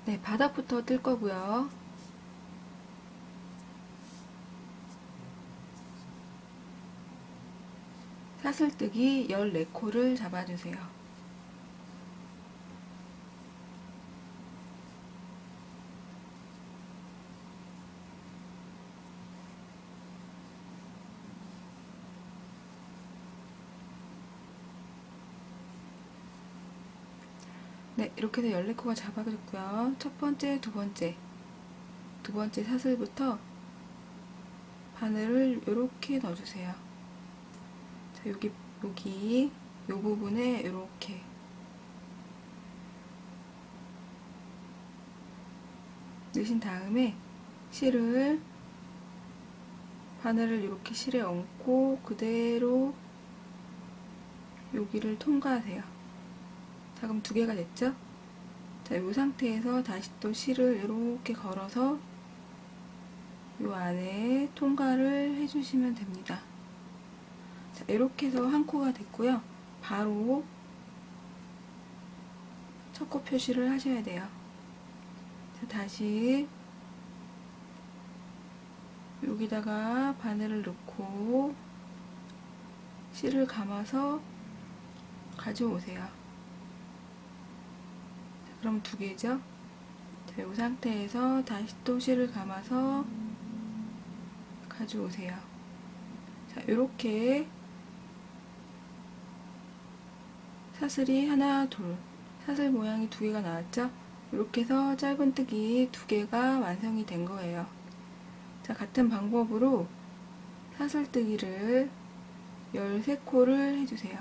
네, 바닥부터 뜰 거고요. 사슬뜨기 14코를 잡아주세요. 네, 이렇게 해서 14코가 잡아졌고요. 첫 번째, 두 번째 사슬부터 바늘을 이렇게 넣어주세요. 자, 여기, 요 부분에 이렇게 넣으신 다음에 실을, 바늘을 이렇게 실에 얹고 그대로 여기를 통과하세요. 자, 그럼 두 개가 됐죠? 자, 이 상태에서 다시 또 실을 이렇게 걸어서 이 안에 통과를 해주시면 됩니다. 자, 이렇게 해서 한 코가 됐고요. 바로 첫 코 표시를 하셔야 돼요. 자, 다시 여기다가 바늘을 넣고 실을 감아서 가져오세요. 자, 그럼 두 개죠? 자, 이 상태에서 다시 또 실을 감아서 가져오세요. 자, 이렇게 사슬이 하나, 둘, 사슬 모양이 두 개가 나왔죠? 이렇게 해서 짧은뜨기 두 개가 완성이 된 거예요. 자, 같은 방법으로 사슬뜨기를 13코를 해주세요.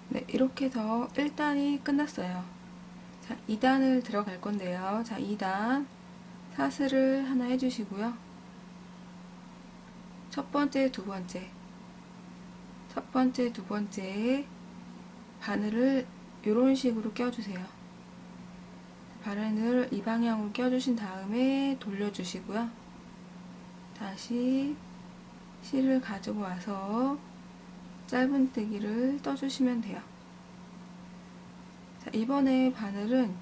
네, 이렇게 해서 1단이 끝났어요. 자, 2단을 들어갈 건데요. 자, 2단 사슬을 하나 해주시고요. 첫 번째, 두 번째 바늘을 이런 식으로 껴주세요. 바늘을 이 방향으로 껴주신 다음에 돌려주시고요. 다시 실을 가지고 와서 짧은뜨기를 떠주시면 돼요. 자, 이번에 바늘은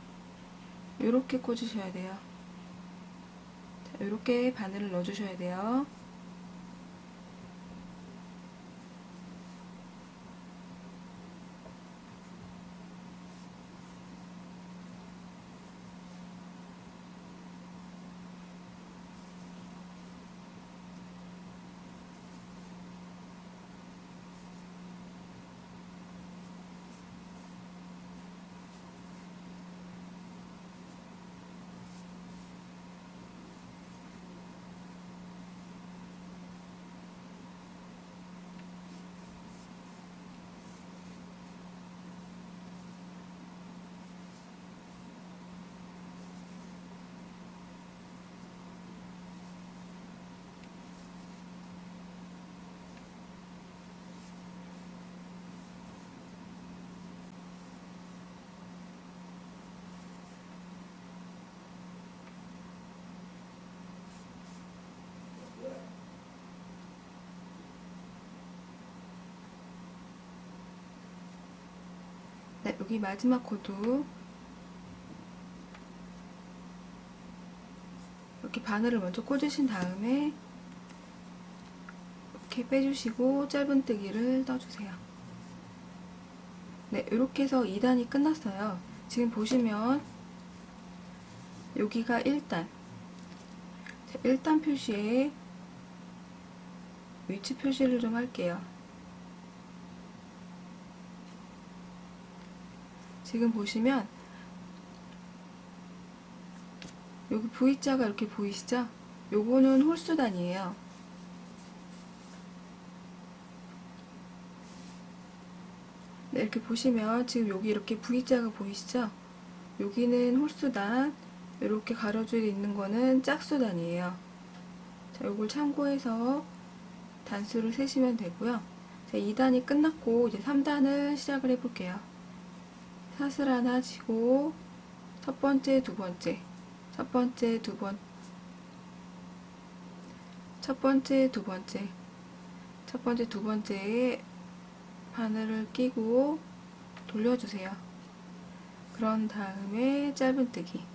이렇게 꽂으셔야 돼요. 자, 이렇게 바늘을 넣어주셔야 돼요. 여기 마지막 코드 이렇게 바늘을 먼저 꽂으신 다음에 이렇게 빼주시고 짧은뜨기를 떠주세요. 네, 이렇게 해서 2단이 끝났어요. 지금 보시면 여기가 1단 1단 표시에 위치 표시를 좀 할게요. 지금 보시면 여기 V자가 이렇게 보이시죠? 요거는 홀수단이에요. 네, 이렇게 보시면 지금 여기 이렇게 V자가 보이시죠? 여기는 홀수단, 이렇게 가로줄이 있는 거는 짝수단이에요. 자, 요걸 참고해서 단수를 세시면 되고요. 자, 2단이 끝났고 이제 3단을 시작을 해볼게요. 사슬 하나 치고 첫 번째, 두 번째, 첫 번째, 두 번째, 첫 번째, 두 번째, 첫 번째, 두 번째에 바늘을 끼고 돌려주세요. 그런 다음에 짧은뜨기.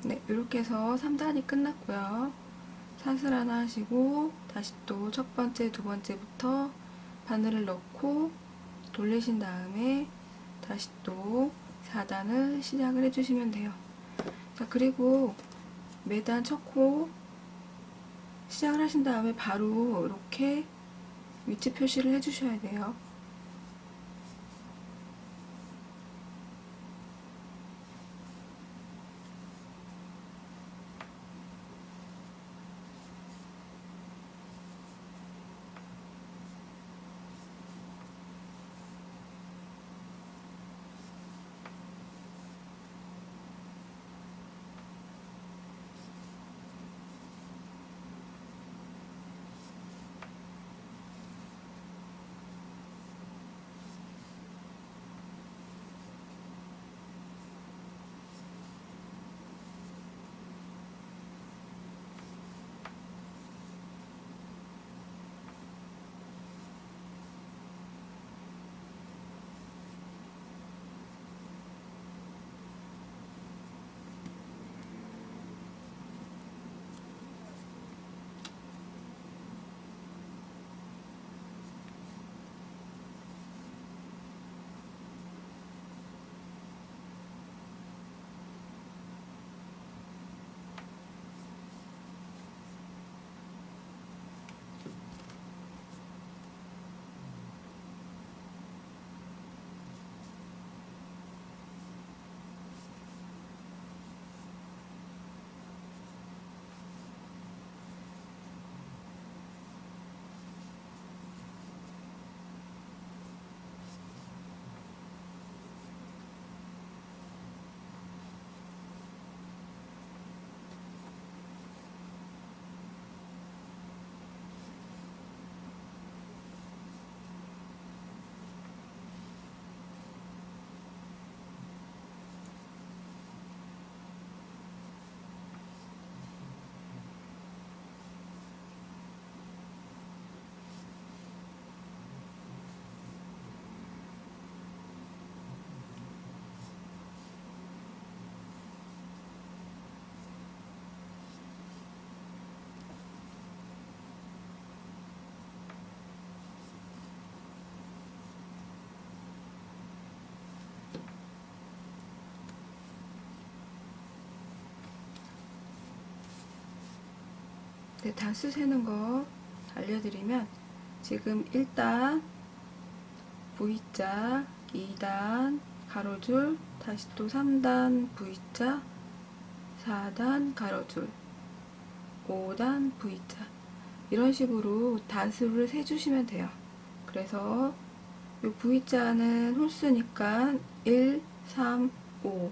네, 이렇게 해서 3단이 끝났고요. 사슬 하나 하시고 다시 또 첫 번째, 두 번째부터 바늘을 넣고 돌리신 다음에 다시 또 4단을 시작을 해주시면 돼요. 자, 그리고 매단 첫 코 시작을 하신 다음에 바로 이렇게 위치 표시를 해주셔야 돼요. 네, 단수 세는 거 알려드리면 지금 1단 V자, 2단 가로줄, 다시 또 3단 V자, 4단 가로줄, 5단 V자 이런 식으로 단수를 세주시면 돼요. 그래서 이 V자는 홀수니까 1, 3, 5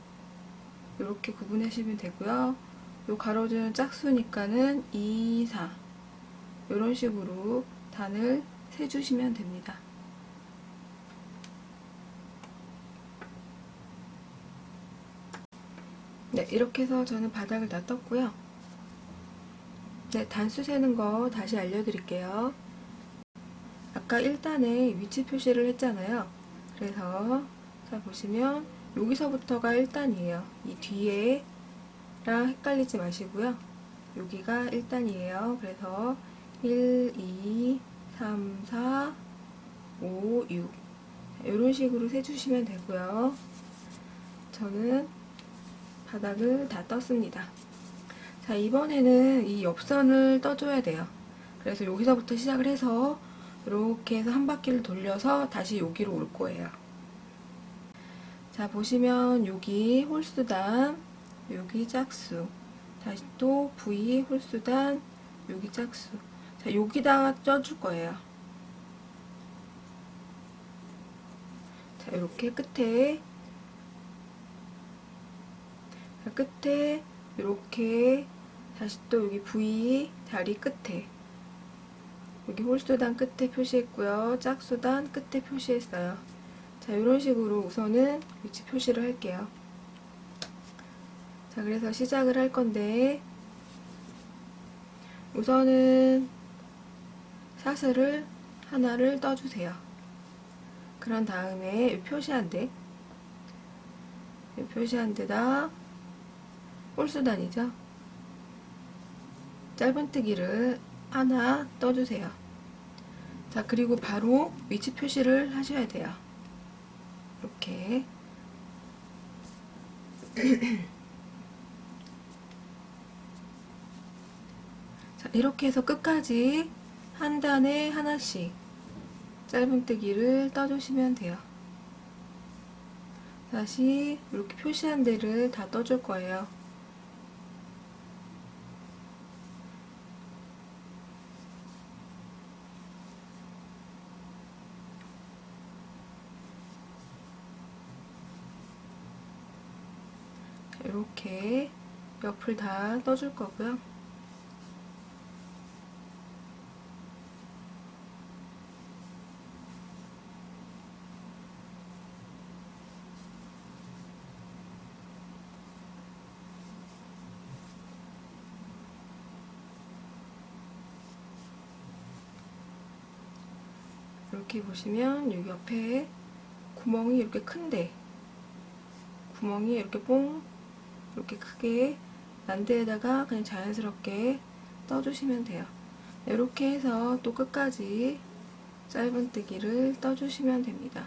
이렇게 구분하시면 되고요. 이 가로줄은 짝수니까는 2, 4 이런 식으로 단을 세주시면 됩니다. 네, 이렇게 해서 저는 바닥을 다 떴고요. 네, 단수 세는 거 다시 알려드릴게요. 아까 1단에 위치 표시를 했잖아요. 그래서 자 보시면 여기서부터가 1단이에요. 이 뒤에랑 헷갈리지 마시고요. 여기가 1단이에요. 그래서 1, 2, 3, 4, 5, 6 이런 식으로 세주시면 되고요. 저는 바닥을 다 떴습니다. 자, 이번에는 이 옆선을 떠줘야 돼요. 그래서 여기서부터 시작을 해서 이렇게 해서 한 바퀴를 돌려서 다시 여기로 올 거예요. 자, 보시면 여기 홀수단, 여기 짝수, 다시 또 V 홀수단, 여기 짝수. 자, 여기다가 쪄줄 거예요. 자, 이렇게 끝에 이렇게 다시 또 여기 V 다리 끝에 여기 홀수단 끝에 표시했고요. 짝수단 끝에 표시했어요. 자, 이런 식으로 우선은 위치 표시를 할게요. 자, 그래서 시작을 할 건데 우선은 사슬을 하나를 떠주세요. 그런 다음에 표시한 데다 홀수단이죠. 짧은뜨기를 하나 떠주세요. 자, 그리고 바로 위치 표시를 하셔야 돼요. 이렇게 자, 이렇게 해서 끝까지 한 단에 하나씩 짧은뜨기를 떠주시면 돼요. 다시 이렇게 표시한 데를 다 떠줄 거예요. 이렇게 옆을 다 떠줄 거고요. 이렇게 보시면 여기 옆에 구멍이 이렇게 큰데 구멍이 이렇게 뽕 이렇게 크게 난 데에다가 그냥 자연스럽게 떠주시면 돼요. 이렇게 해서 또 끝까지 짧은뜨기를 떠주시면 됩니다.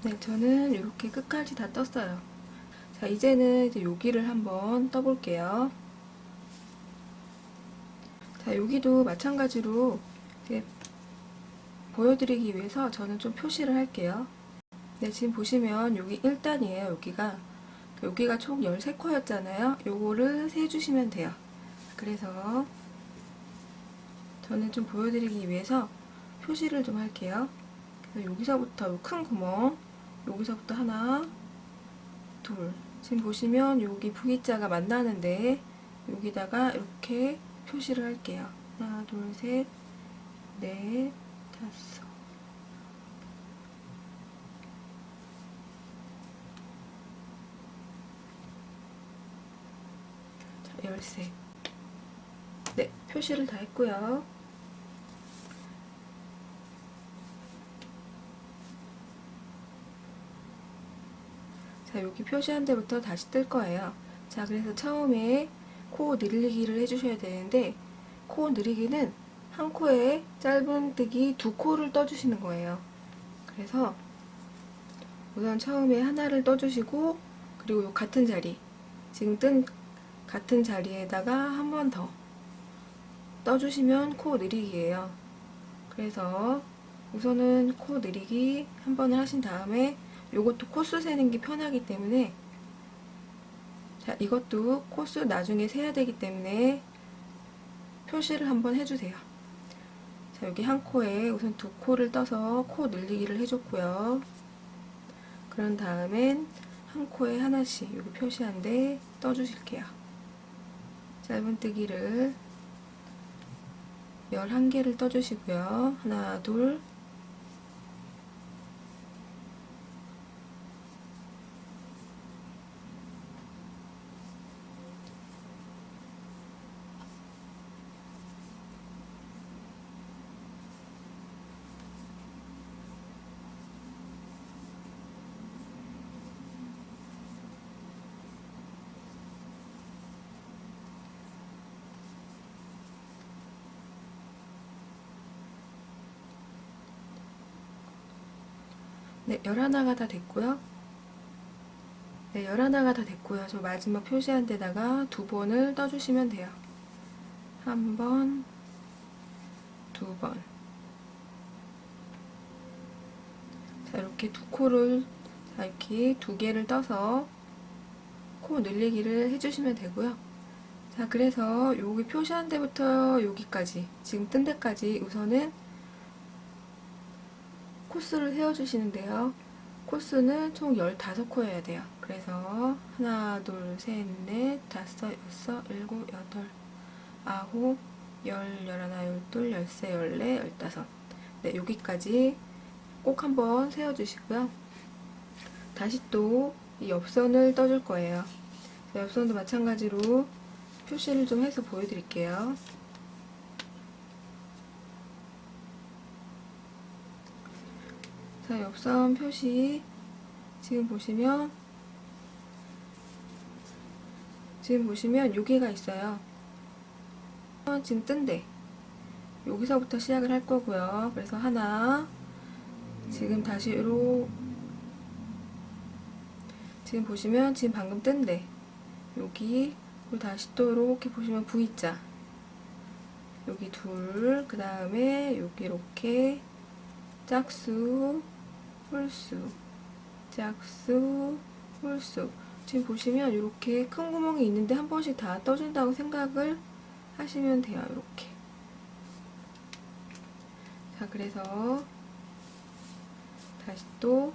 네, 저는 이렇게 끝까지 다 떴어요. 자, 이제는 이제 여기를 한번 떠볼게요. 자, 여기도 마찬가지로 이렇게 보여드리기 위해서 저는 좀 표시를 할게요. 네, 지금 보시면 여기 1단이에요. 여기가 총 13코였잖아요. 요거를 세주시면 돼요. 그래서 저는 좀 보여드리기 위해서 표시를 좀 할게요. 그래서 여기서부터 요 큰 구멍, 여기서부터 하나, 둘. 지금 보시면 여기 V자가 만나는데 여기다가 이렇게 표시를 할게요. 하나, 둘, 셋, 넷, 다섯. 열쇠. 네, 표시를 다 했고요. 자, 여기 표시한 데부터 다시 뜰 거예요. 자, 그래서 처음에 코 늘리기를 해주셔야 되는데, 코 늘리기는 한 코에 짧은뜨기 두 코를 떠주시는 거예요. 그래서 우선 처음에 하나를 떠주시고, 그리고 요 같은 자리, 지금 뜬 같은 자리에다가 한 번 더 떠주시면 코 늘리기예요. 그래서 우선은 코 늘리기 한 번을 하신 다음에 요것도 코수 세는 게 편하기 때문에, 자, 이것도 코수 나중에 세야 되기 때문에 표시를 한번 해주세요. 자, 여기 한 코에 우선 두 코를 떠서 코 늘리기를 해줬고요. 그런 다음엔 한 코에 하나씩 여기 표시한 데 떠주실게요. 짧은뜨기를 11개를 떠주시고요. 하나, 둘, 네, 11가 다 됐고요. 네, 11가 다 됐고요. 저 마지막 표시한 데다가 두 번을 떠주시면 돼요. 한 번, 두 번. 자, 이렇게 두 코를, 자, 이렇게 두 개를 떠서 코 늘리기를 해주시면 되고요. 자, 그래서 여기 표시한 데부터 여기까지, 지금 뜬 데까지 우선은 코스를 세워주시는데요. 코스는 총 15코여야 돼요. 그래서 하나, 둘, 셋, 넷, 다섯, 여섯, 일곱, 여덟, 아홉, 열, 열하나, 열둘, 열세, 열네, 열다섯. 네, 여기까지 꼭 한번 세워주시고요. 다시 또 이 옆선을 떠줄 거예요. 옆선도 마찬가지로 표시를 좀 해서 보여드릴게요. 자, 옆선 표시 지금 보시면 여기가 있어요. 지금 뜬데 여기서부터 시작을 할 거고요. 그래서 하나, 지금 다시 지금 보시면 지금 방금 뜬데 여기, 그리고 다시 또 이렇게 보시면 V자, 여기 둘, 그 다음에 여기 이렇게 짝수, 홀수, 짝수, 홀수. 지금 보시면 이렇게 큰 구멍이 있는데 한 번씩 다 떠준다고 생각을 하시면 돼요. 이렇게. 자, 그래서 다시 또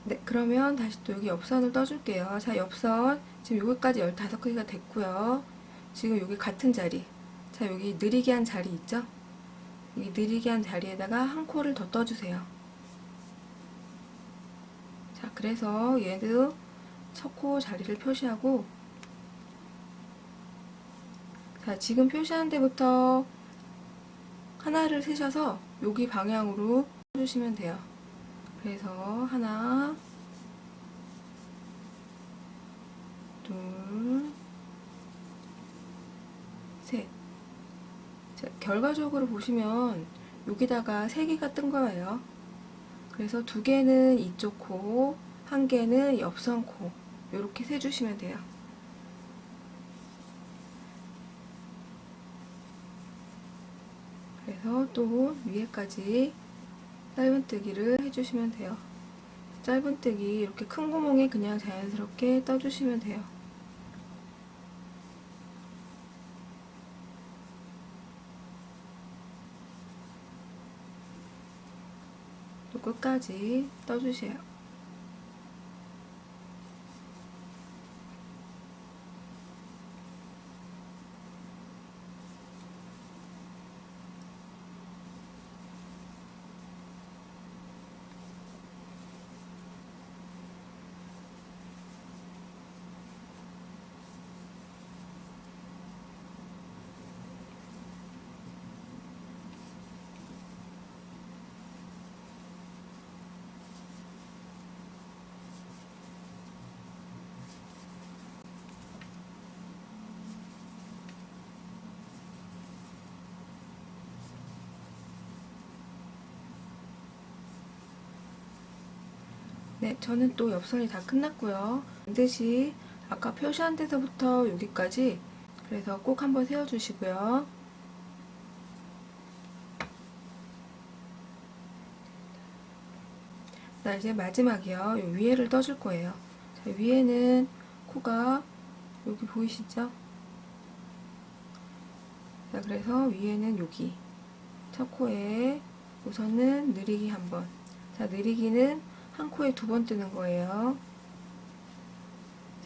네, 그러면 다시 또 여기 옆선을 떠줄게요. 자, 옆선 지금 여기까지 15개가 됐고요. 지금 여기 같은 자리, 자, 여기 느리게 한 자리 있죠? 여기 느리게 한 자리에다가 한 코를 더 떠주세요. 자, 그래서 얘도 첫 코 자리를 표시하고, 자, 지금 표시한 데부터 하나를 세셔서 여기 방향으로 해주시면 돼요. 그래서 하나, 둘, 셋. 자, 결과적으로 보시면 여기다가 3개가 뜬 거예요. 그래서 2개는 이쪽 코, 1개는 옆선 코, 이렇게 세주시면 돼요. 그래서 또 위에까지 짧은뜨기를 해주시면 돼요. 짧은뜨기 이렇게 큰 구멍에 그냥 자연스럽게 떠주시면 돼요. 또 끝까지 떠주세요. 네, 저는 또 옆선이 다 끝났고요. 반드시 아까 표시한 데서부터 여기까지, 그래서 꼭 한번 세워주시고요. 자, 이제 마지막이요. 요 위에를 떠줄 거예요. 자, 위에는 코가 여기 보이시죠? 자, 그래서 위에는 여기 첫 코에 우선은 느리기 한 번. 자, 느리기는 한 코에 두 번 뜨는 거예요.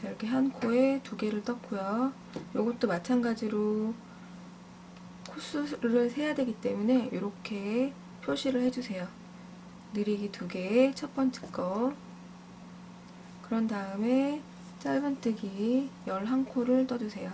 자, 이렇게 한 코에 두 개를 떴고요. 요것도 마찬가지로 코수를 세야 되기 때문에 이렇게 표시를 해주세요. 느리기 두 개, 첫 번째 거. 그런 다음에 짧은뜨기 11코를 떠주세요.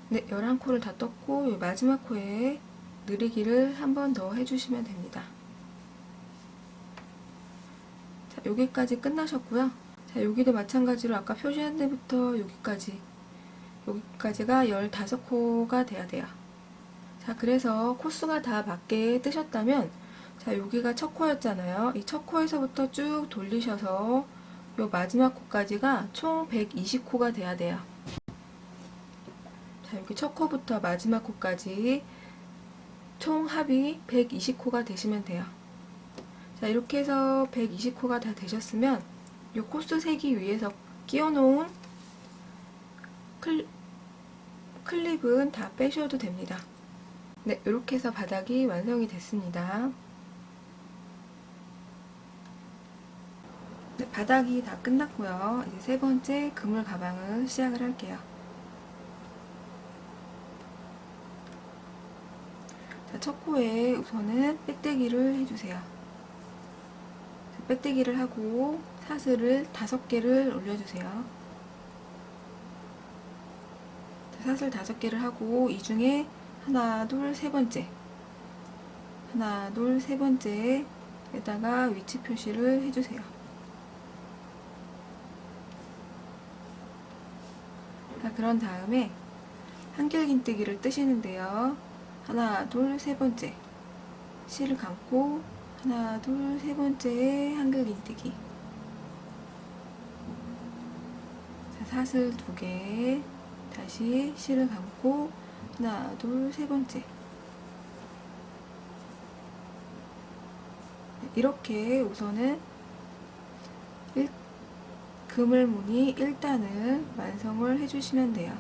네, 11코를 다 떴고 마지막 코에 느리기를 한 번 더 해주시면 됩니다. 자, 여기까지 끝나셨고요. 자, 여기도 마찬가지로 아까 표시한 데부터 여기까지가 15코가 돼야 돼요. 자, 그래서 코수가 다 맞게 뜨셨다면, 자, 여기가 첫 코였잖아요. 이 첫 코에서부터 쭉 돌리셔서 요 마지막 코까지가 총 120코가 돼야 돼요. 자, 여기 첫 코부터 마지막 코까지 총 합이 120코가 되시면 돼요. 자, 이렇게 해서 120코가 다 되셨으면 이 코스 세기 위에서 끼워놓은 클립은 다 빼셔도 됩니다. 네, 이렇게 해서 바닥이 완성이 됐습니다. 네, 바닥이 다 끝났고요. 이제 세 번째 그물 가방을 시작을 할게요. 자, 첫 코에 우선은 빼떼기를 해주세요. 자, 빼떼기를 하고 사슬을 5개를 올려주세요. 자, 사슬 5개를 하고 이 중에 하나, 둘, 세 번째, 하나, 둘, 세 번째에다가 위치 표시를 해주세요. 자, 그런 다음에 한길긴뜨기를 뜨시는데요. 하나, 둘, 세 번째 실을 감고 하나, 둘, 세 번째 한길긴뜨기. 자, 사슬 2개 다시 실을 감고 하나, 둘, 세 번째. 이렇게 우선은 그물무늬 1단을 완성을 해주시면 돼요.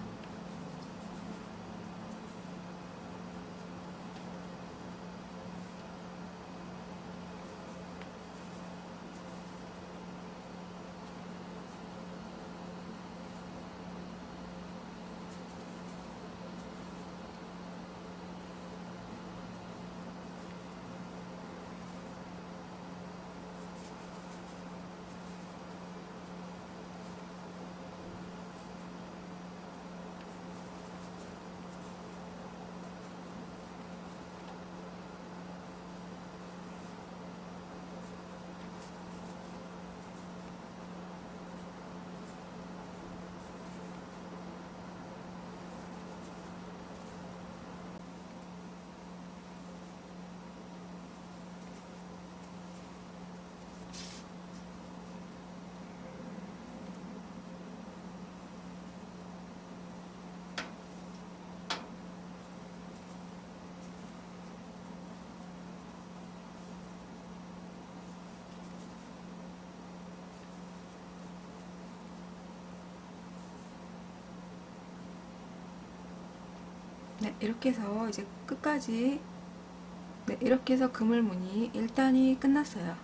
네, 이렇게 해서 이제 끝까지 네, 이렇게 해서 그물무늬 1단이 끝났어요.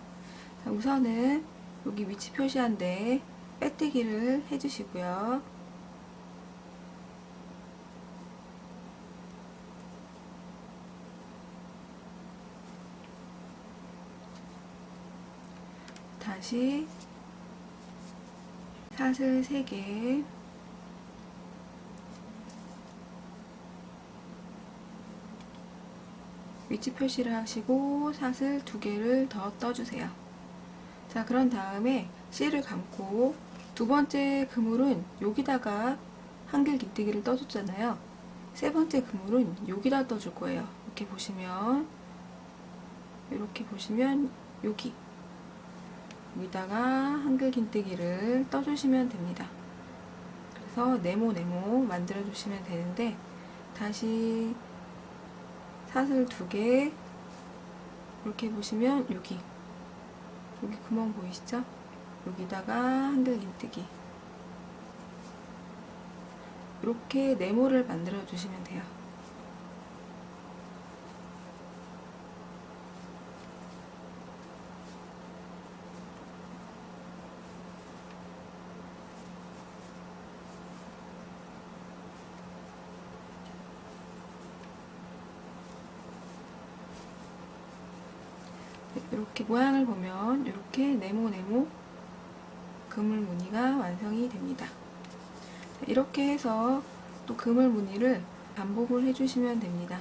자, 우선은 여기 위치 표시한 데 빼뜨기를 해주시고요. 다시 사슬 3개 위치 표시를 하시고 사슬 2개를 더 떠주세요. 자, 그런 다음에 실을 감고 두 번째 그물은 여기다가 한길 깃뜨기를 떠줬잖아요. 세 번째 그물은 여기다 떠줄 거예요. 이렇게 보시면 여기다가 한길 깃뜨기를 떠주시면 됩니다. 그래서 네모 만들어 주시면 되는데, 다시 사슬 2개 이렇게 보시면 여기 구멍 보이시죠? 여기다가 한길 깃뜨기 이렇게 네모를 만들어 주시면 돼요. 이렇게 모양을 보면 이렇게 네모 그물 무늬가 완성이 됩니다. 이렇게 해서 또 그물 무늬를 반복을 해주시면 됩니다.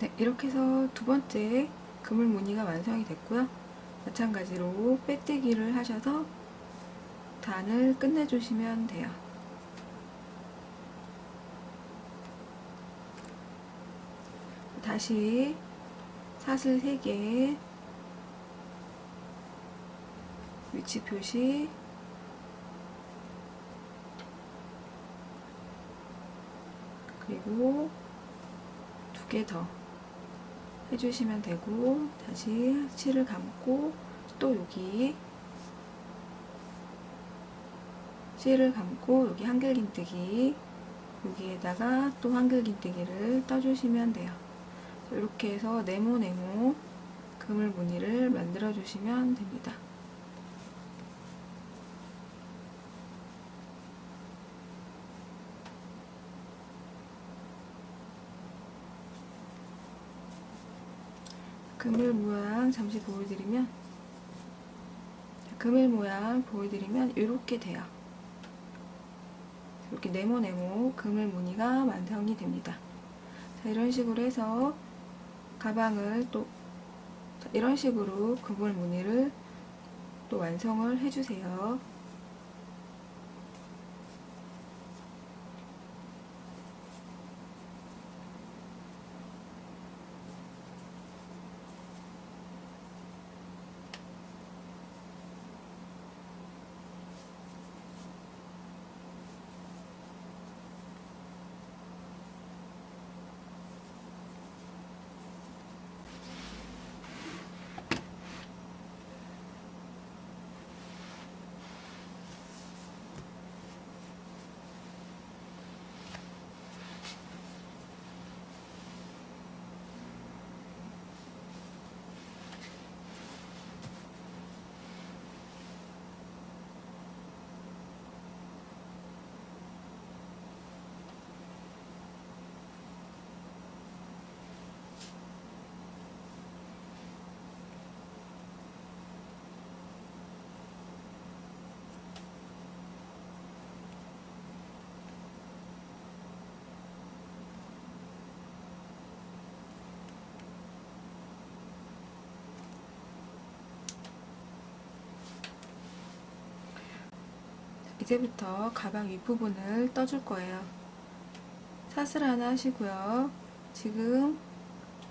네, 이렇게 해서 두 번째 그물 무늬가 완성이 됐고요. 마찬가지로 빼뜨기를 하셔서 단을 끝내주시면 돼요. 다시 사슬 3개, 위치 표시, 그리고 2개 더 해주시면 되고, 다시 실을 감고 또 여기 실을 감고 여기 한길 깃뜨기, 여기에다가 또 한길 깃뜨기를 떠주시면 돼요. 이렇게 해서 네모 그물 무늬를 만들어 주시면 됩니다. 그물 모양 잠시 보여드리면 이렇게 돼요. 이렇게 네모 그물 무늬가 완성이 됩니다. 자, 이런 식으로 해서 가방을 또 이런 식으로 그물 무늬를 또 완성을 해주세요. 이제부터 가방 윗부분을 떠줄 거예요. 사슬 하나 하시고요. 지금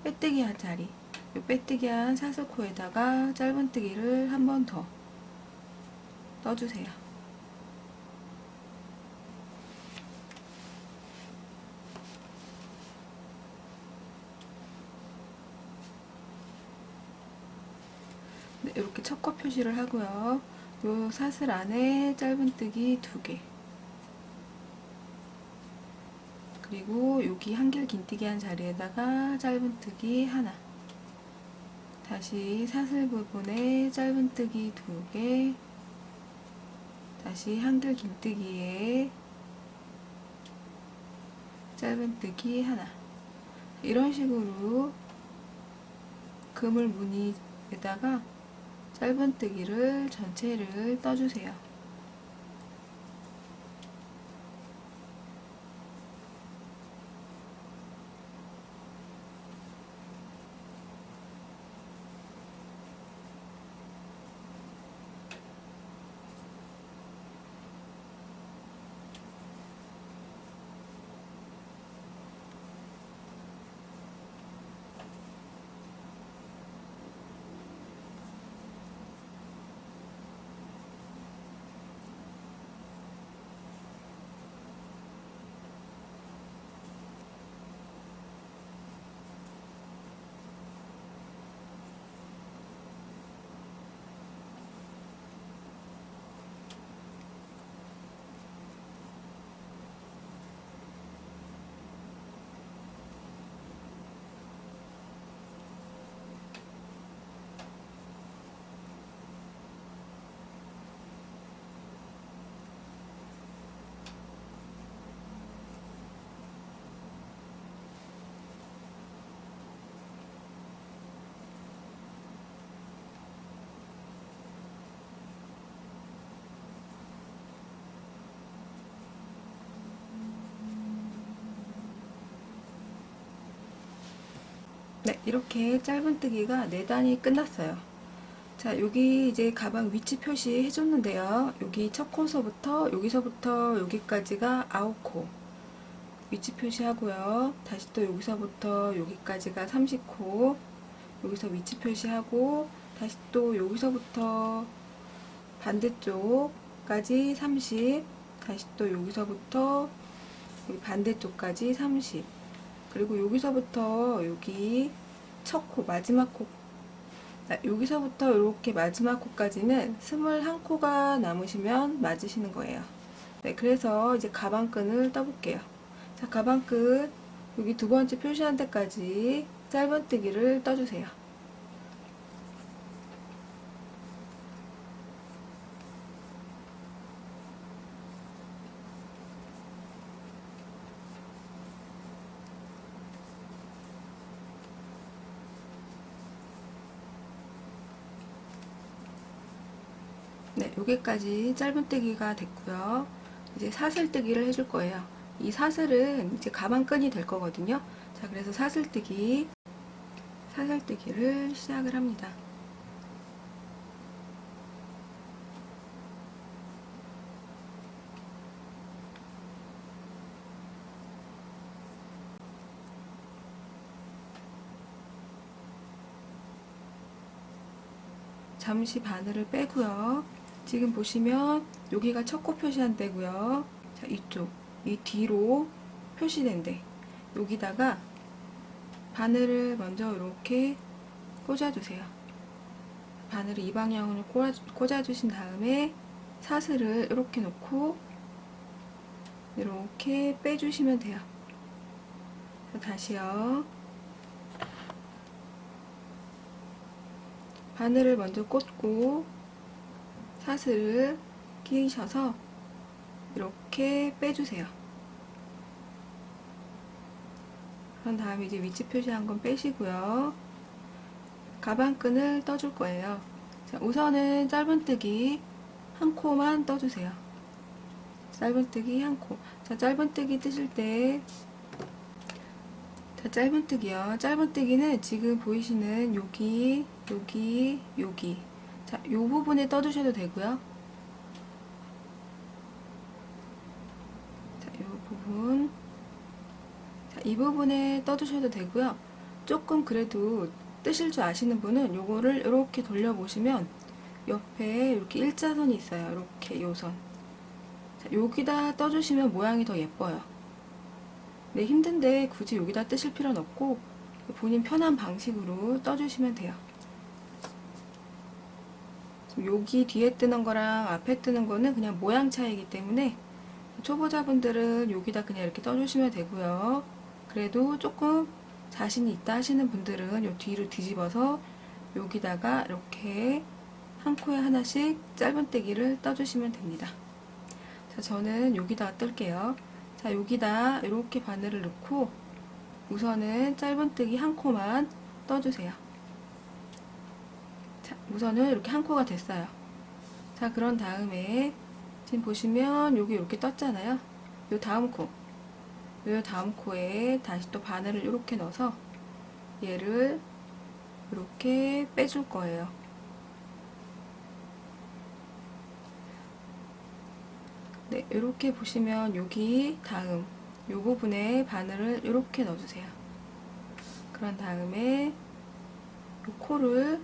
빼뜨기 한 자리, 이 빼뜨기 한 사슬코에다가 짧은뜨기를 한 번 더 떠주세요. 네, 이렇게 첫 코 표시를 하고요. 요 사슬 안에 짧은뜨기 2개, 그리고 여기 한길 긴뜨기 한 자리에다가 짧은뜨기 하나, 다시 사슬 부분에 짧은뜨기 2개, 다시 한길 긴뜨기에 짧은뜨기 하나, 이런 식으로 그물 무늬에다가 짧은뜨기를 전체를 떠주세요. 네, 이렇게 짧은뜨기가 4단이 끝났어요. 자, 여기 이제 가방 위치 표시 해줬는데요. 여기 첫 코서부터 여기서부터 여기까지가 9코 위치 표시하고요. 다시 또 여기서부터 여기까지가 30코 여기서 위치 표시하고, 다시 또 여기서부터 반대쪽까지 30, 다시 또 여기서부터 여기 반대쪽까지 30, 그리고 여기서부터 여기 첫 코, 마지막 코, 여기서부터 이렇게 마지막 코까지는 21코가 남으시면 맞으시는 거예요. 네, 그래서 이제 가방끈을 떠볼게요. 자, 가방끈 여기 두 번째 표시한 데까지 짧은뜨기를 떠주세요. 네, 여기까지 짧은뜨기가 됐고요. 이제 사슬뜨기를 해줄 거예요. 이 사슬은 이제 가방끈이 될 거거든요. 자, 그래서 사슬뜨기를 시작을 합니다. 잠시 바늘을 빼고요. 지금 보시면 여기가 첫 코 표시한 데고요. 자, 이쪽, 이 뒤로 표시된 데, 여기다가 바늘을 먼저 이렇게 꽂아주세요. 바늘을 이 방향으로 꽂아주신 다음에 사슬을 이렇게 놓고 이렇게 빼주시면 돼요. 다시요. 바늘을 먼저 꽂고 사슬을 끼셔서 이렇게 빼주세요. 그런 다음에 이제 위치 표시한 건 빼시고요. 가방끈을 떠줄 거예요. 자, 우선은 짧은뜨기 한 코만 떠주세요. 짧은뜨기 한 코. 자, 짧은뜨기 뜨실 때, 자, 짧은뜨기요. 짧은뜨기는 지금 보이시는 여기, 여기, 여기. 자, 요 부분에 떠주셔도 되고요. 이 부분에 떠주셔도 되고요. 조금 그래도 뜨실 줄 아시는 분은 요거를 이렇게 돌려보시면 옆에 이렇게 일자선이 있어요. 이렇게 요선. 자, 여기다 떠주시면 모양이 더 예뻐요. 네, 힘든데 굳이 여기다 뜨실 필요는 없고 본인 편한 방식으로 떠주시면 돼요. 여기 뒤에 뜨는 거랑 앞에 뜨는 거는 그냥 모양 차이이기 때문에 초보자분들은 여기다 그냥 이렇게 떠주시면 되고요. 그래도 조금 자신이 있다 하시는 분들은 요 뒤로 뒤집어서 여기다가 이렇게 한 코에 하나씩 짧은뜨기를 떠주시면 됩니다. 자, 저는 여기다가 뜰게요. 자, 여기다 이렇게 바늘을 넣고 우선은 짧은뜨기 한 코만 떠주세요. 자, 우선은 이렇게 한 코가 됐어요. 자, 그런 다음에 지금 보시면 여기 이렇게 떴잖아요. 요 다음 코에 다시 또 바늘을 이렇게 넣어서 얘를 이렇게 빼줄 거예요. 네, 이렇게 보시면 여기 다음 요 부분에 바늘을 이렇게 넣어주세요. 그런 다음에 요 코를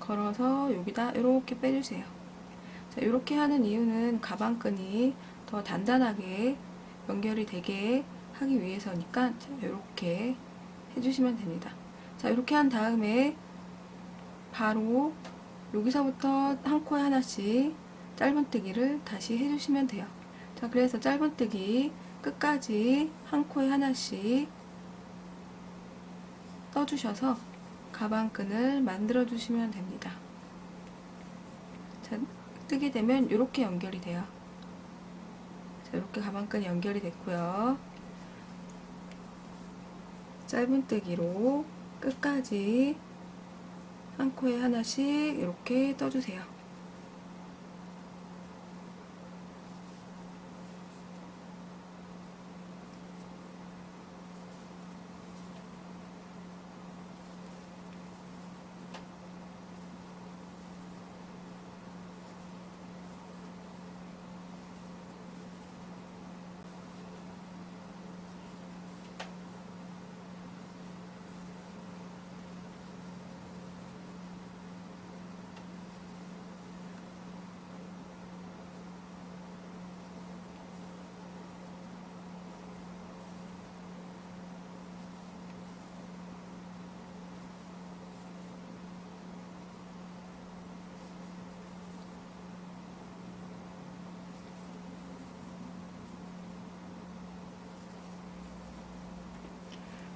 걸어서 여기다 이렇게 빼주세요. 자, 이렇게 하는 이유는 가방끈이 더 단단하게 연결이 되게 하기 위해서니까 이렇게 해주시면 됩니다. 자, 이렇게 한 다음에 바로 여기서부터 한 코에 하나씩 짧은뜨기를 다시 해주시면 돼요. 자, 그래서 짧은뜨기 끝까지 한 코에 하나씩 떠주셔서 가방끈을 만들어 주시면 됩니다. 자, 뜨게 되면 이렇게 연결이 돼요. 자, 이렇게 가방끈이 연결이 됐고요. 짧은뜨기로 끝까지 한 코에 하나씩 이렇게 떠주세요.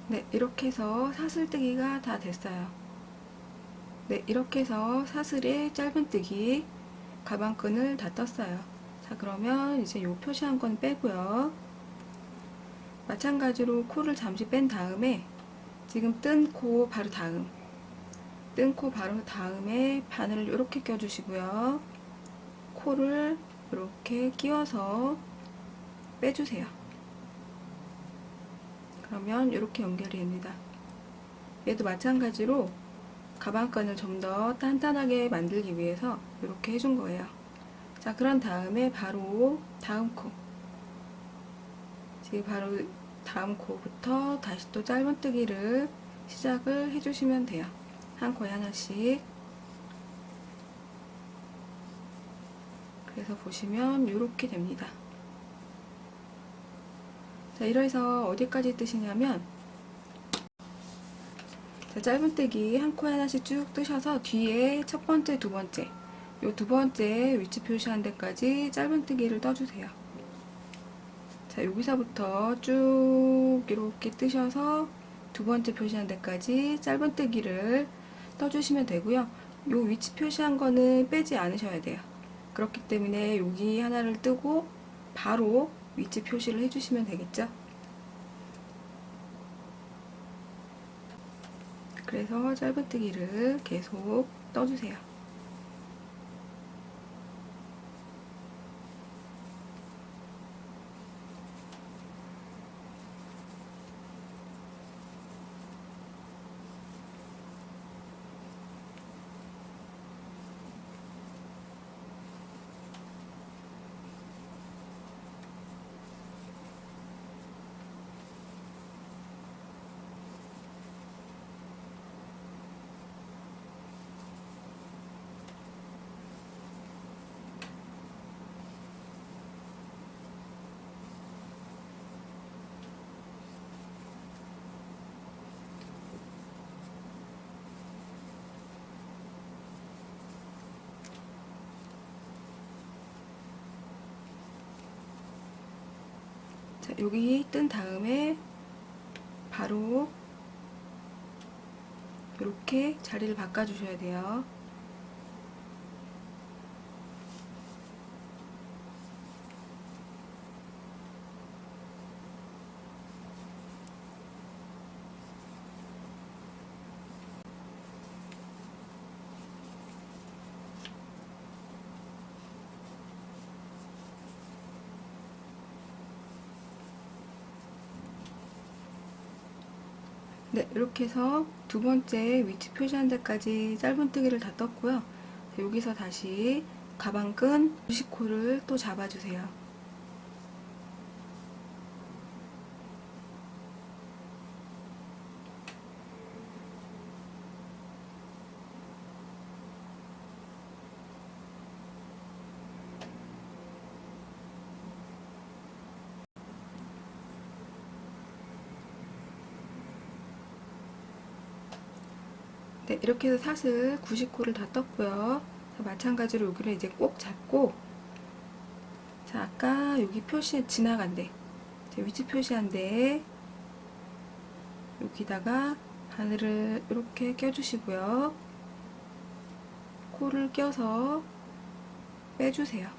네, 이렇게 해서 사슬뜨기가 다 됐어요. 네, 이렇게 해서 사슬에 짧은뜨기 가방끈을 다 떴어요. 자, 그러면 이제 요 표시한 건 빼고요. 마찬가지로 코를 잠시 뺀 다음에 지금 뜬 코 바로 다음에 바늘을 이렇게 껴주시고요. 코를 이렇게 끼워서 빼주세요. 그러면 이렇게 연결이 됩니다. 얘도 마찬가지로 가방끈을 좀 더 단단하게 만들기 위해서 이렇게 해준 거예요. 자, 그런 다음에 바로 다음 코, 지금 바로 다음 코부터 다시 또 짧은뜨기를 시작을 해주시면 돼요. 한 코에 하나씩. 그래서 보시면 이렇게 됩니다. 자, 이래서 어디까지 뜨시냐면, 자, 짧은뜨기 한 코에 하나씩 쭉 뜨셔서 뒤에 첫 번째, 두 번째, 요 두 번째 위치 표시한 데까지 짧은뜨기를 떠주세요. 자, 여기서부터 쭉 이렇게 뜨셔서 두 번째 표시한 데까지 짧은뜨기를 떠주시면 되고요. 요 위치 표시한 거는 빼지 않으셔야 돼요. 그렇기 때문에 여기 하나를 뜨고 바로 위치 표시를 해주시면 되겠죠. 그래서 짧은뜨기를 계속 떠주세요. 자, 여기 뜬 다음에 바로 이렇게 자리를 바꿔 주셔야 돼요. 네, 이렇게 해서 두 번째 위치 표시한 데까지 짧은뜨기를 다 떴고요. 여기서 다시 가방끈 90코를 또 잡아주세요. 네, 이렇게 해서 사슬 90코를 다 떴고요. 자, 마찬가지로 여기를 이제 꼭 잡고, 자, 아까 여기 표시 지나간데, 위치 표시한데 여기다가 바늘을 이렇게 껴주시고요. 코를 껴서 빼주세요.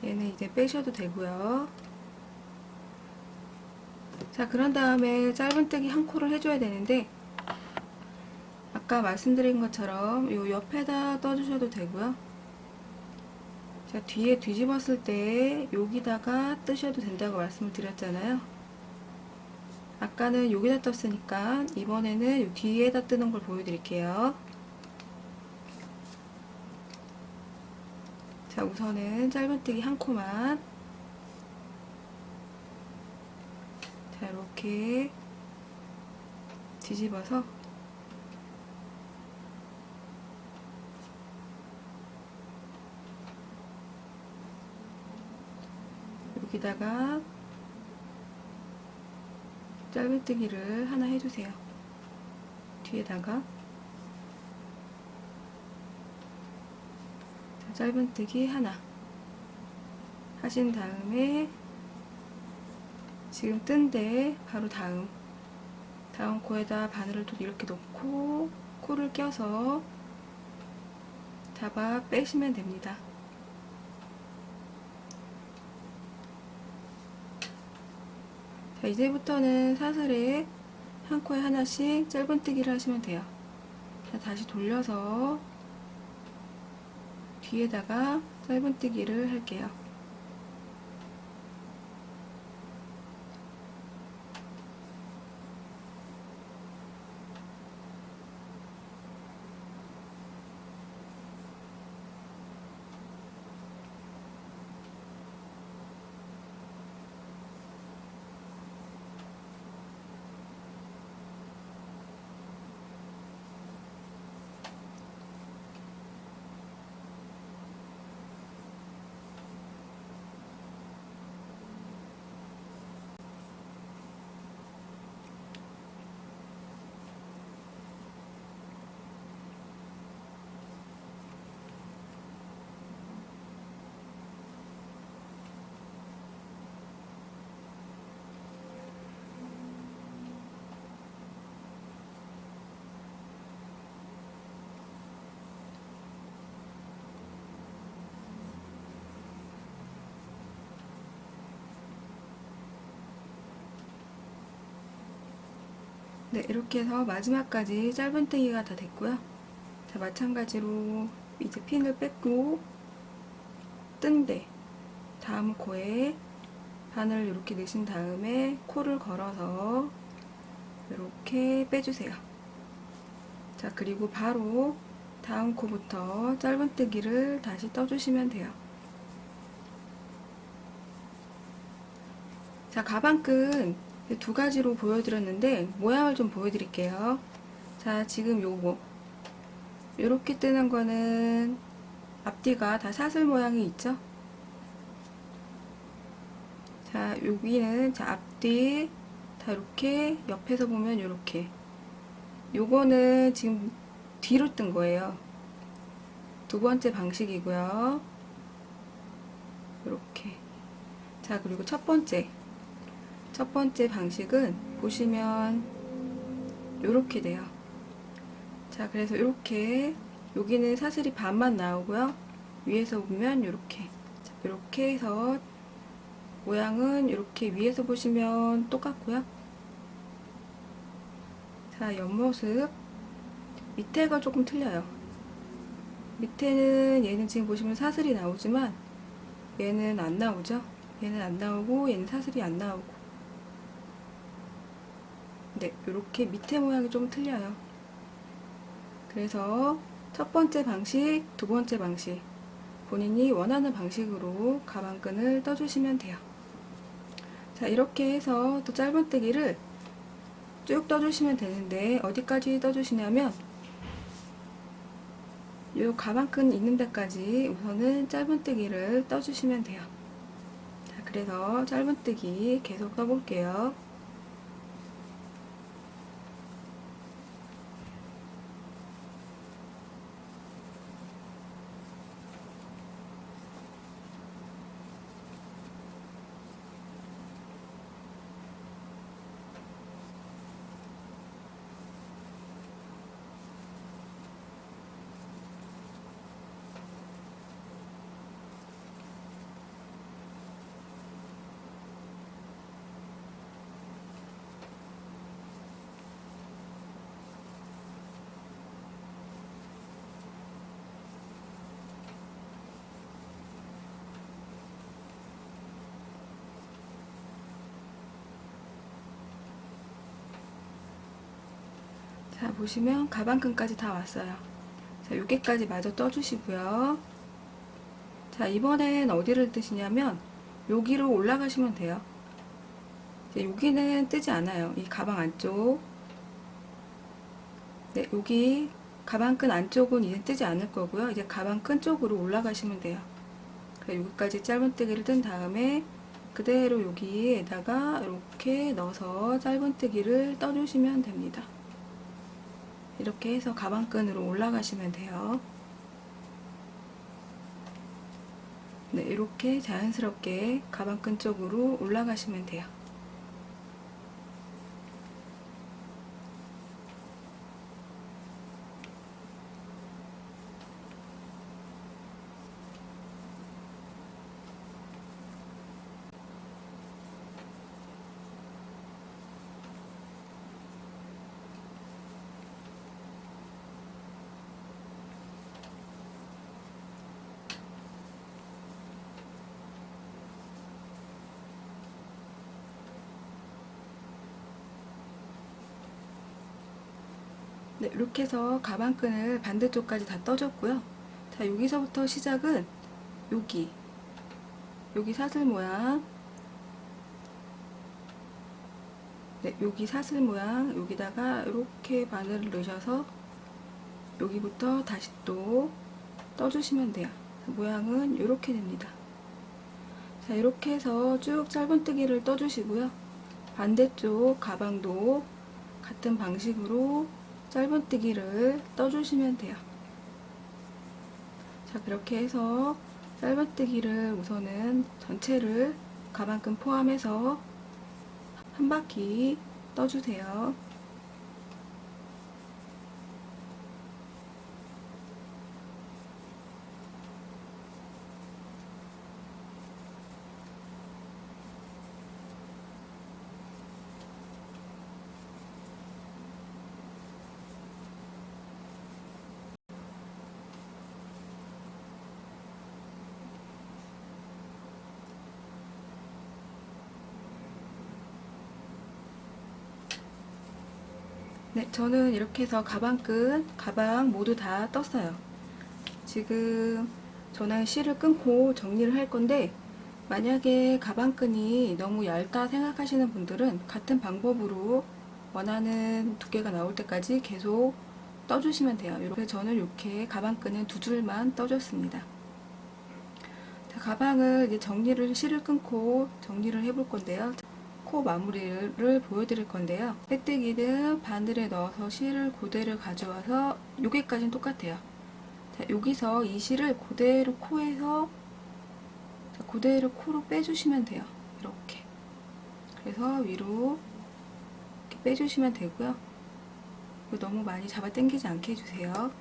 얘는 이제 빼셔도 되고요. 자, 그런 다음에 짧은뜨기 한 코를 해줘야 되는데, 아까 말씀드린 것처럼 요 옆에다 떠주셔도 되고요. 자, 뒤에 뒤집었을 때 여기다가 뜨셔도 된다고 말씀을 드렸잖아요. 아까는 여기다 떴으니까 이번에는 요 뒤에다 뜨는 걸 보여드릴게요. 자, 우선은 짧은뜨기 한 코만, 자, 이렇게 뒤집어서 여기다가 짧은뜨기를 하나 해주세요. 뒤에다가 짧은뜨기 하나 하신 다음에 지금 뜬데 바로 다음 코에다 바늘을 또 이렇게 놓고 코를 껴서 잡아 빼시면 됩니다. 자, 이제부터는 사슬에 한 코에 하나씩 짧은뜨기를 하시면 돼요. 자, 다시 돌려서 뒤에다가 짧은뜨기를 할게요. 네, 이렇게 해서 마지막까지 짧은뜨기가 다 됐고요. 자, 마찬가지로 이제 핀을 뺏고 뜬데 다음 코에 바늘을 이렇게 넣으신 다음에 코를 걸어서 이렇게 빼주세요. 자, 그리고 바로 다음 코부터 짧은뜨기를 다시 떠주시면 돼요. 자, 가방끈 두 가지로 보여드렸는데 모양을 좀 보여드릴게요. 자, 지금 요거 요렇게 뜨는 거는 앞뒤가 다 사슬 모양이 있죠. 자, 여기는 자, 앞뒤 다 이렇게 옆에서 보면 요렇게, 요거는 지금 뒤로 뜬 거예요. 두 번째 방식이고요. 이렇게. 자, 그리고 첫 번째 방식은 보시면 요렇게 돼요. 자, 그래서 이렇게 여기는 사슬이 반만 나오고요. 위에서 보면 이렇게 해서 모양은 이렇게 위에서 보시면 똑같고요. 자, 옆모습 밑에가 조금 틀려요. 밑에는 얘는 지금 보시면 사슬이 나오지만 얘는 안 나오죠. 얘는 안 나오고 얘는 사슬이 안 나오고. 네, 이렇게 밑에 모양이 좀 틀려요. 그래서 첫 번째 방식, 두 번째 방식 본인이 원하는 방식으로 가방끈을 떠주시면 돼요. 자, 이렇게 해서 또 짧은뜨기를 쭉 떠주시면 되는데 어디까지 떠주시냐면 이 가방끈 있는 데까지 우선은 짧은뜨기를 떠주시면 돼요. 자, 그래서 짧은뜨기 계속 떠볼게요. 자, 보시면 가방끈까지 다 왔어요. 자, 여기까지 마저 떠주시고요. 자, 이번엔 어디를 뜨시냐면 여기로 올라가시면 돼요. 이제 여기는 뜨지 않아요. 이 가방 안쪽. 네, 여기 가방끈 안쪽은 이제 뜨지 않을 거고요. 이제 가방끈 쪽으로 올라가시면 돼요. 여기까지 짧은뜨기를 뜬 다음에 그대로 여기에다가 이렇게 넣어서 짧은뜨기를 떠주시면 됩니다. 이렇게 해서 가방끈으로 올라가시면 돼요. 네, 이렇게 자연스럽게 가방끈 쪽으로 올라가시면 돼요. 네, 이렇게 해서 가방끈을 반대쪽까지 다 떠줬고요. 자, 여기서부터 시작은 여기 사슬 모양, 네, 여기 사슬 모양 여기다가 이렇게 바늘을 넣으셔서 여기부터 다시 또 떠주시면 돼요. 모양은 이렇게 됩니다. 자, 이렇게 해서 쭉 짧은뜨기를 떠주시고요. 반대쪽 가방도 같은 방식으로 짧은뜨기를 떠주시면 돼요. 자, 그렇게 해서 짧은뜨기를 우선은 전체를 가방끈 포함해서 한 바퀴 떠주세요. 네, 저는 이렇게 해서 가방끈, 가방 모두 다 떴어요. 지금 저는 실을 끊고 정리를 할 건데 만약에 가방끈이 너무 얇다 생각하시는 분들은 같은 방법으로 원하는 두께가 나올 때까지 계속 떠주시면 돼요. 이렇게 저는 이렇게 가방끈은 두 줄만 떠줬습니다. 자, 가방을 이제 실을 끊고 정리를 해볼 건데요. 코 마무리를 보여드릴 건데요. 빼뜨기는 바늘에 넣어서 실을 그대로 가져와서 여기까지는 똑같아요. 자, 여기서 이 실을 그대로 코에서 그대로 코로 빼주시면 돼요. 그래서 위로 이렇게 빼주시면 되고요. 너무 많이 잡아 당기지 않게 해주세요.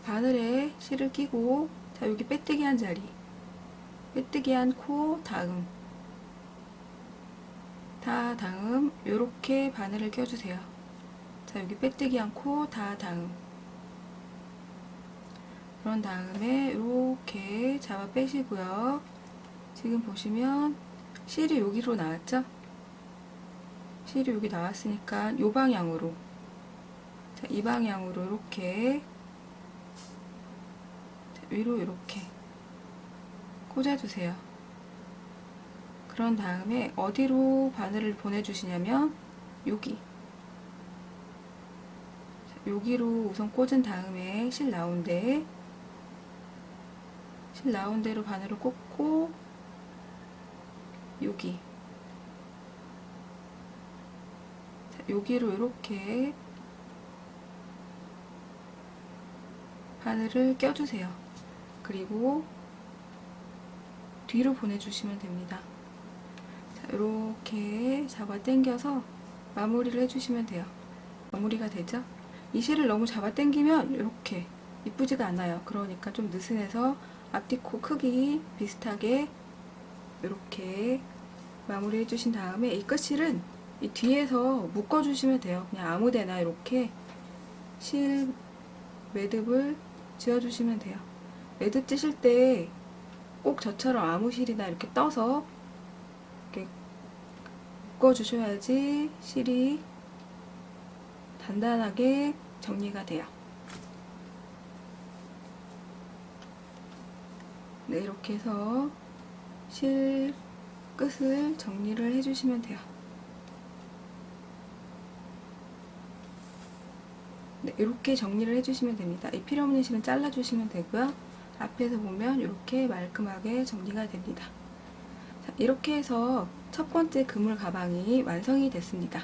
바늘에 실을 끼고, 자, 여기 빼뜨기 한 자리, 빼뜨기 한 코 다음, 다음 요렇게 바늘을 껴주세요. 자, 여기 빼뜨기 한 코 다음, 그런 다음에 이렇게 잡아 빼시고요. 지금 보시면 실이 여기로 나왔죠? 실이 여기 나왔으니까 이 방향으로, 자, 이 방향으로 이렇게 위로 이렇게 꽂아주세요. 그런 다음에 어디로 바늘을 보내주시냐면 여기로 우선 꽂은 다음에 실 나온 대로 바늘을 꽂고 여기로 이렇게 바늘을 껴주세요. 그리고 뒤로 보내주시면 됩니다. 자, 이렇게 잡아 당겨서 마무리를 해주시면 돼요. 마무리가 되죠? 이 실을 너무 잡아 당기면 이렇게 이쁘지가 않아요. 그러니까 좀 느슨해서 앞뒤 코 크기 비슷하게 이렇게 마무리 해주신 다음에 이 끝실은 이 뒤에서 묶어주시면 돼요. 그냥 아무데나 이렇게 실 매듭을 지어주시면 돼요. 매듭 찌실 때 꼭 저처럼 아무 실이나 이렇게 떠서 이렇게 묶어주셔야지 실이 단단하게 정리가 돼요. 네, 이렇게 해서 실 끝을 정리를 해주시면 돼요. 네, 이렇게 정리를 해주시면 됩니다. 이 필요 없는 실은 잘라주시면 되고요. 앞에서 보면 이렇게 말끔하게 정리가 됩니다. 자, 이렇게 해서 첫 번째 그물 가방이 완성이 됐습니다.